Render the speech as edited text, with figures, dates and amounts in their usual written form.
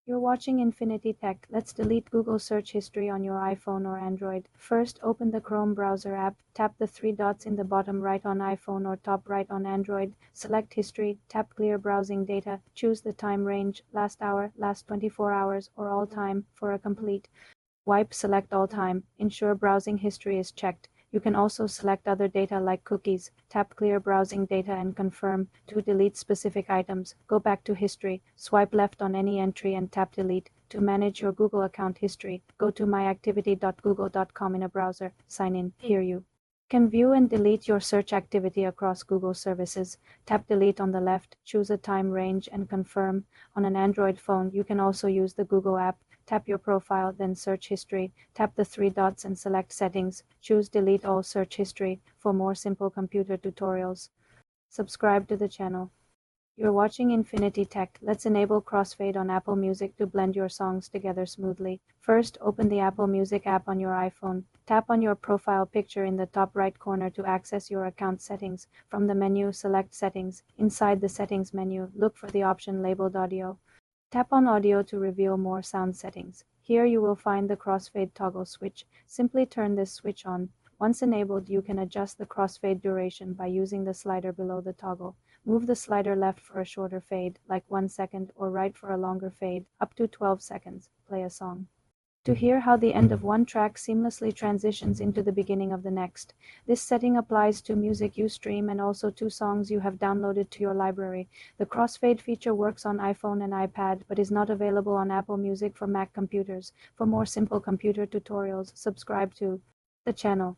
You're watching Infinity Tech. Let's delete Google search history on your iPhone or Android. First, open the Chrome browser app. Tap the three dots in the bottom right on iPhone or top right on Android. Select History. Tap Clear Browsing Data. Choose the time range, last hour, last 24 hours, or all time for a complete wipe. Select all time. Ensure browsing history is checked. You can also select other data like cookies. Tap Clear Browsing Data and confirm. To delete specific items, go back to History. Swipe left on any entry and tap Delete. To manage your Google account history, go to myactivity.google.com in a browser. Sign in. Here you can view and delete your search activity across Google services. Tap Delete on the left, choose a time range and confirm. On an Android phone, you can also use the Google app. Tap your profile, then Search History. Tap the three dots and select Settings. Choose Delete All Search History for more simple computer tutorials. Subscribe to the channel. You're watching Infinity Tech. Let's enable crossfade on Apple Music to blend your songs together smoothly. First, open the Apple Music app on your iPhone. Tap on your profile picture in the top right corner to access your account settings. From the menu, select Settings. Inside the Settings menu, look for the option labeled Audio. Tap on Audio to reveal more sound settings. Here you will find the crossfade toggle switch. Simply turn this switch on. Once enabled, you can adjust the crossfade duration by using the slider below the toggle. Move the slider left for a shorter fade, like 1 second, or right for a longer fade, up to 12 seconds. Play a song. To hear how the end of one track seamlessly transitions into the beginning of the next. This setting applies to music you stream and also to songs you have downloaded to your library. The crossfade feature works on iPhone and iPad, but is not available on Apple Music for Mac computers. For more simple computer tutorials, subscribe to the channel.